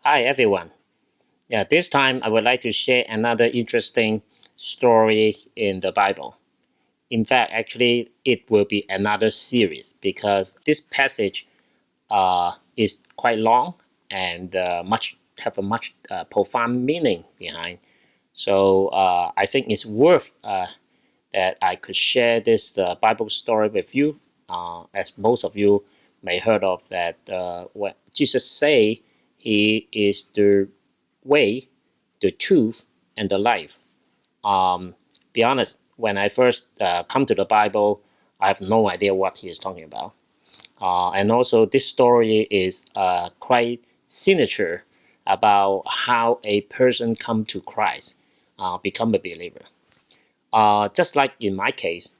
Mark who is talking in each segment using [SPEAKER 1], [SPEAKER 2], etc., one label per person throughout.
[SPEAKER 1] Hi everyone. This time I would like to share another interesting story in the Bible. In fact, actually, it will be another series because this passage is quite long and have a much profound meaning behind. So I think it's worth that I could share this Bible story with you, as most of you may heard of that. What Jesus say, He is the way, the truth, and the life. Be honest, when I first come to the Bible, I have no idea what he is talking about. And also, this story is quite signature about how a person come to Christ, become a believer. Just like in my case,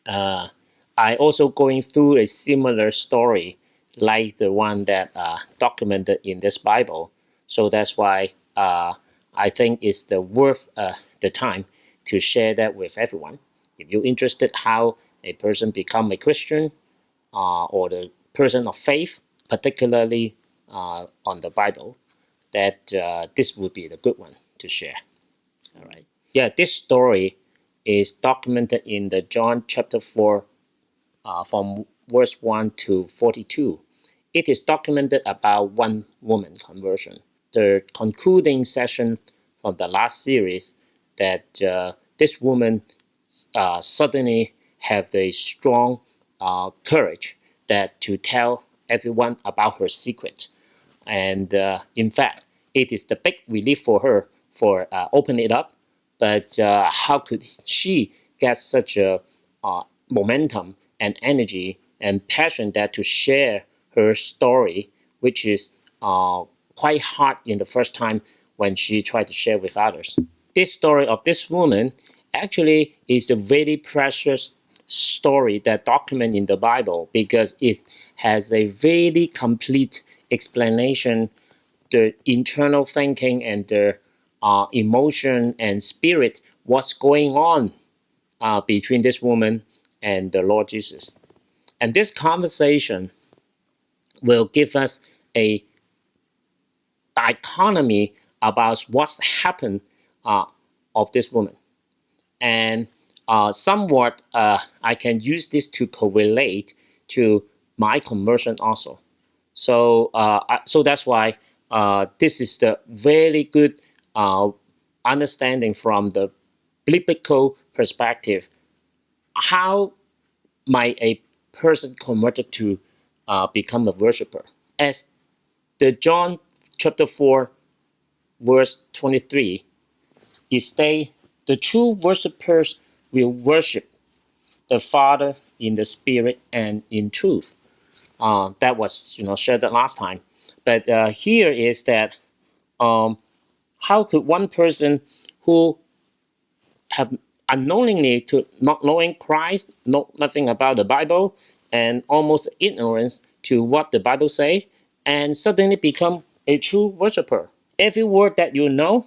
[SPEAKER 1] I also going through a similar story like the one that documented in this Bible. So that's why I think it's worth the time to share that with everyone. If you're interested how a person become a Christian or the person of faith, particularly on the Bible, that this would be the good one to share. All right. Yeah, this story is documented in the John chapter 4 from verse 1 to 42. It is documented about one woman conversion. The concluding session from the last series that this woman suddenly have the strong courage that to tell everyone about her secret. And in fact, it is the big relief for her for opening it up. But how could she get such a momentum and energy and passion that to share her story, which is quite hard in the first time when she tried to share with others. This story of this woman actually is a very precious story that documented in the Bible because it has a very complete explanation, the internal thinking and the emotion and spirit, what's going on between this woman and the Lord Jesus. And this conversation will give us a dichotomy about what's happened of this woman. And somewhat I can use this to correlate to my conversion also. So so that's why this is the very good understanding from the biblical perspective. How might a person converted to become a worshiper? As the John chapter 4 verse 23, it states, the true worshippers will worship the Father in the Spirit and in truth. That was shared the last time. But here is that how could one person who have unknowingly to not knowing Christ, know nothing about the Bible, and almost ignorance to what the Bible say, and suddenly become a true worshiper? Every word that you know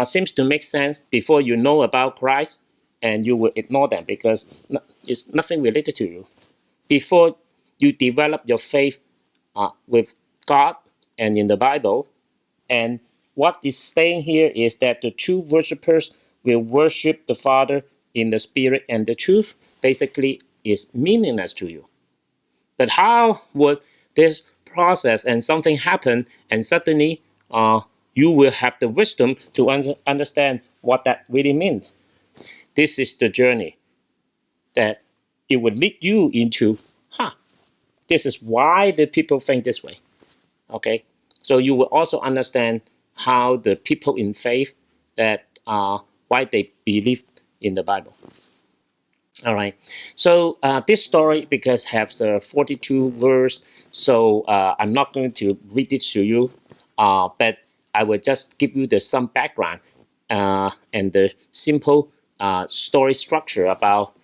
[SPEAKER 1] seems to make sense before you know about Christ, and you will ignore them because it's nothing related to you. Before you develop your faith with God and in the Bible, and what is saying here is that the true worshippers will worship the Father in the Spirit and the truth. Basically, is meaningless to you. But how would this process and something happen, and suddenly you will have the wisdom to understand what that really means? This is the journey that it would lead you into, this is why the people think this way. Okay, so you will also understand how the people in faith that why they believe in the Bible. All right, so this story because has the 42 verse, so I'm not going to read it to you, but I will just give you some background and the simple story structure about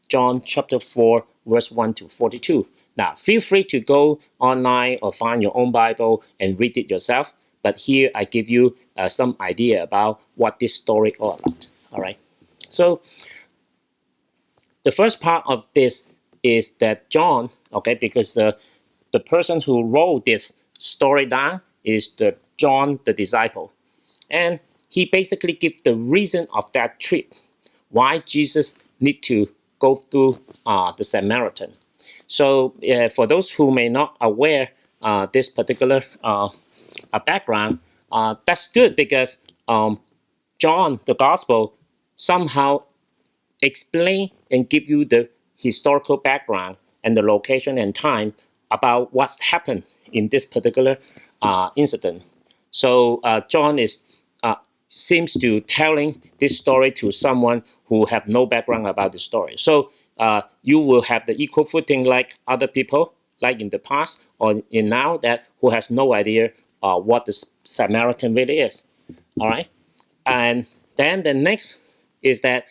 [SPEAKER 1] John chapter 4 verse 1 to 42. Now, feel free to go online or find your own Bible and read it yourself. But here I give you some idea about what this story all about. All right. So the first part of this is that John, okay, because the person who wrote this story down is the John the disciple. And he basically gives the reason of that trip, why Jesus need to go through the Samaritan. So for those who may not aware this particular background, that's good because John, the Gospel, somehow explain and give you the historical background and the location and time about what's happened in this particular incident. So John is seems to telling this story to someone who have no background about the story. So you will have the equal footing like other people, like in the past or in now, that who has no idea what the Samaritan really is. All right, and then the next is that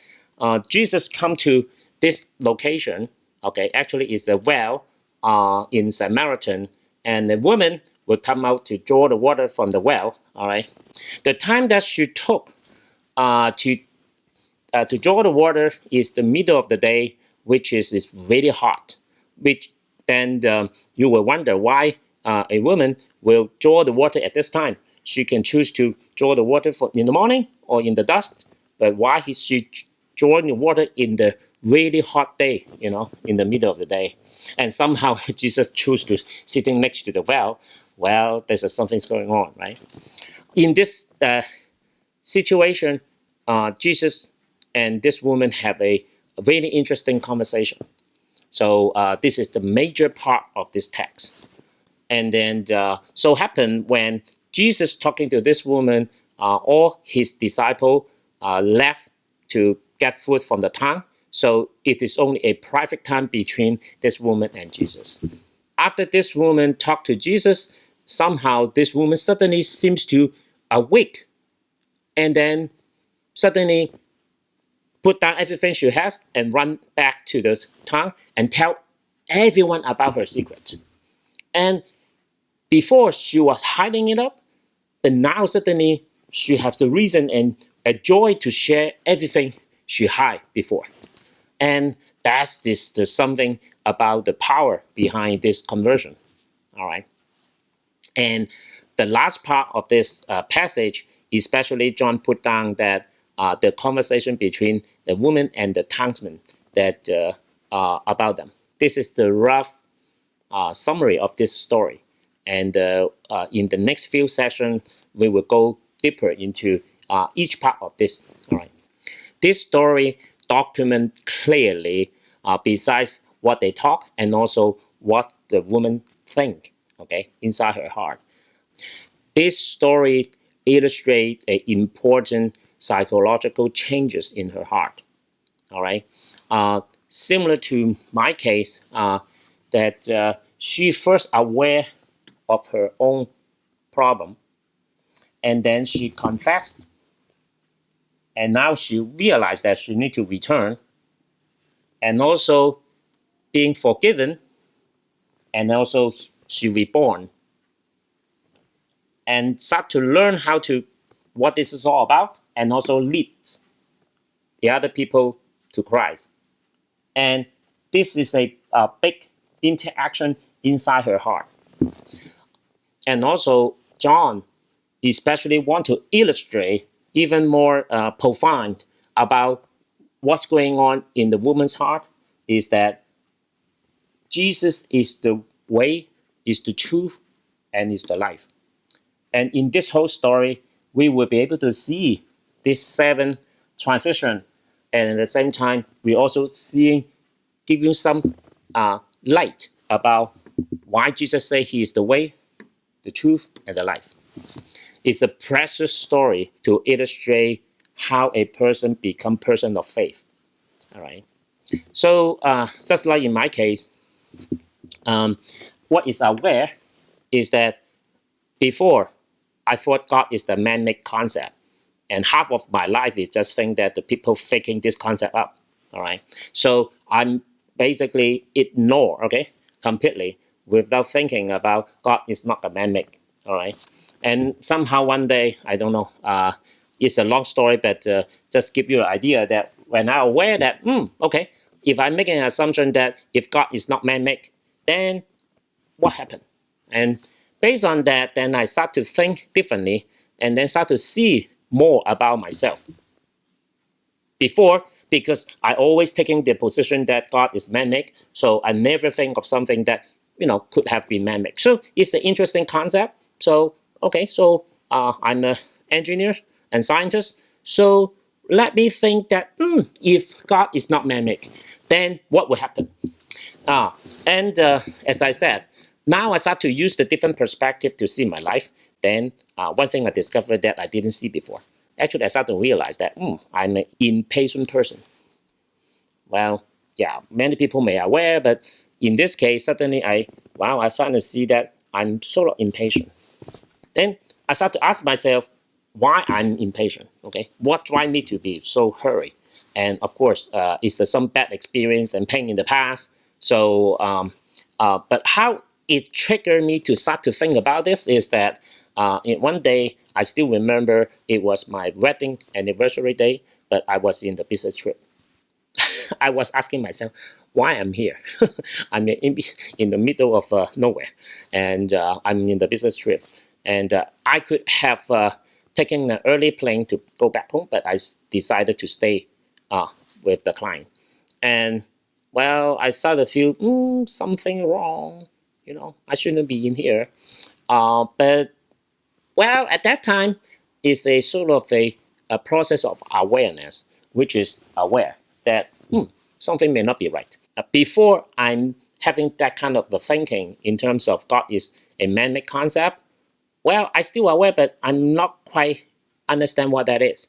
[SPEAKER 1] Jesus come to this location. Okay, actually it's a well in Samaritan, and the woman will come out to draw the water from the well. All right, the time that she took to draw the water is the middle of the day, which is really hot. Which then you will wonder why a woman will draw the water at this time. She can choose to draw the water in the morning or in the dusk, but why is she drawing the water in the really hot day, in the middle of the day? And somehow Jesus chose to sitting next to the well. Well, there's something's going on, right? In this situation, Jesus and this woman have a really interesting conversation. So this is the major part of this text. And then so happened when Jesus talking to this woman, all his disciples left to get food from the town. So it is only a private time between this woman and Jesus. After this woman talked to Jesus, somehow this woman suddenly seems to awake, and then suddenly put down everything she has and run back to the town and tell everyone about her secret. And before she was hiding it up, but now suddenly she has the reason and a joy to share everything she hid before. And that's there's something about the power behind this conversion. All right. And the last part of this passage, especially John put down that the conversation between the woman and the townsman that about them. This is the rough summary of this story. And in the next few sessions, we will go deeper into each part of this. All right. This story documents clearly, besides what they talk and also what the woman think, okay, inside her heart. This story illustrates important psychological changes in her heart. All right, similar to my case, that she first aware of her own problem, and then she confessed, and now she realized that she need to return, and also being forgiven, and also she reborn, and start to learn what this is all about, and also leads the other people to Christ. And this is a big interaction inside her heart. And also John especially want to illustrate even more profound about what's going on in the woman's heart, is that Jesus is the way, is the truth, and is the life. And in this whole story, we will be able to see this 7 transition, and at the same time, we also give you some light about why Jesus said he is the way, the truth, and the life. It's a precious story to illustrate how a person become person of faith. All right. So just like in my case, what is aware is that before I thought God is the man-made concept, and half of my life is just think that the people faking this concept up. All right. So I'm basically ignore, okay, completely, without thinking about God is not a man-made. All right. And somehow one day, I don't know, it's a long story, but just give you an idea that when I'm aware that, okay, if I'm making an assumption that if God is not man-made, then what happened? And based on that, then I start to think differently and then start to see more about myself. Before, because I always taking the position that God is man-made, so I never think of something that could have been man-made. So it's an interesting concept. So okay, so I'm an engineer and scientist. So let me think that if God is not man-made, then what will happen? As I said, now I start to use the different perspective to see my life. Then one thing I discovered that I didn't see before. Actually, I started to realize that I'm an impatient person. Well, yeah, many people may aware, but in this case, suddenly I started to see that I'm sort of impatient. Then I start to ask myself why I'm impatient. Okay, what drives me to be so hurried? And of course, is there some bad experience and pain in the past? So, but how it triggered me to start to think about this is that one day I still remember it was my wedding anniversary day, but I was in the business trip. I was asking myself why I'm here. I'm in the middle of nowhere, and I'm in the business trip. And I could have taken an early plane to go back home, but I decided to stay with the client. And well, I started to feel something wrong. I shouldn't be in here. But well, at that time, it's a sort of a process of awareness, which is aware that something may not be right. Before I'm having that kind of the thinking in terms of God is a man-made concept, well, I still aware, but I'm not quite understand what that is.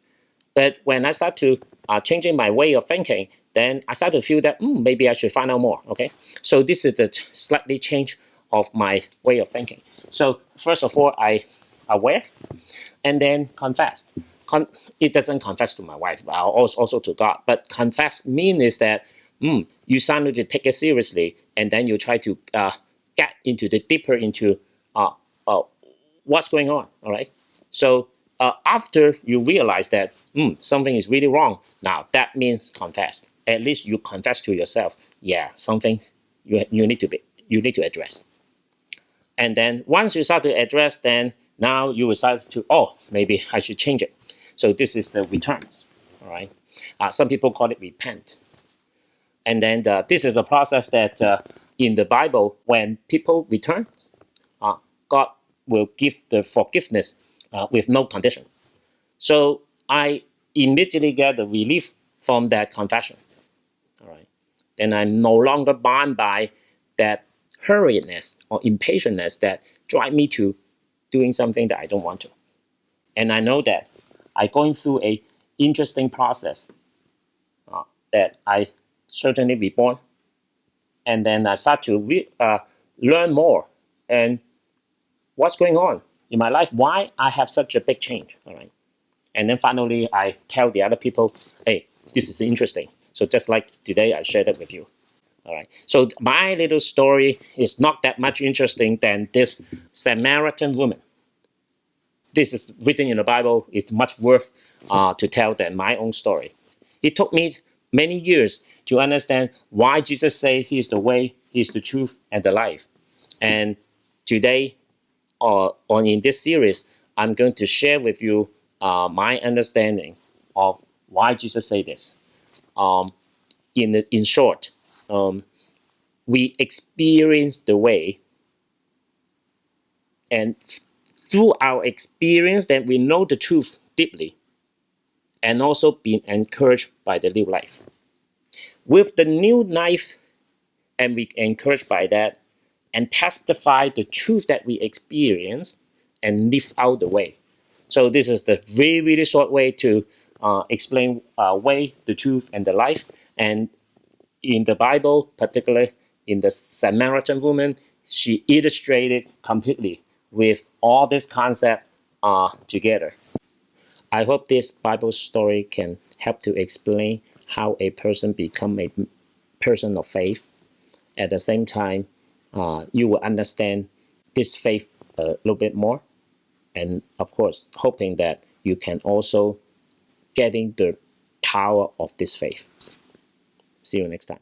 [SPEAKER 1] But when I start to changing my way of thinking, then I start to feel that maybe I should find out more. Okay, so this is the slightly change of my way of thinking. So first of all, I aware, and then confess. It doesn't confess to my wife, but also to God. But confess means is that you suddenly to take it seriously, and then you try to get into the deeper into what's going on. All right. So after you realize that something is really wrong, now that means confess. At least you confess to yourself. Yeah, something you need to address. And then once you start to address, then now you will start to maybe I should change it. So this is the returns. All right. Some people call it repent. And then this is the process that in the Bible, when people return, God will give the forgiveness with no condition. So I immediately get the relief from that confession. All right. Then I'm no longer bound by that hurriedness or impatientness that drive me to doing something that I don't want to. And I know that I'm going through a interesting process that I certainly reborn. And then I start to learn more and what's going on in my life, why I have such a big change. All right. And then finally, I tell the other people, hey, this is interesting. So just like today, I shared it with you. All right. So my little story is not that much interesting than this Samaritan woman. This is written in the Bible. It's much worth to tell than my own story. It took me many years to understand why Jesus said He is the way, He is the truth, and the life. And today, in this series, I'm going to share with you my understanding of why Jesus said this. In short, we experience the way, and through our experience, then we know the truth deeply, and also being encouraged by the new life. With the new life, and we encouraged by that, and testify the truth that we experience, and live out the way. So this is the really, really short way to explain way, the truth, and the life. And in the Bible, particularly in the Samaritan woman, she illustrated completely with all this concept together. I hope this Bible story can help to explain how a person become a person of faith. At the same time, you will understand this faith a little bit more. And of course, hoping that you can also getting the power of this faith. See you next time.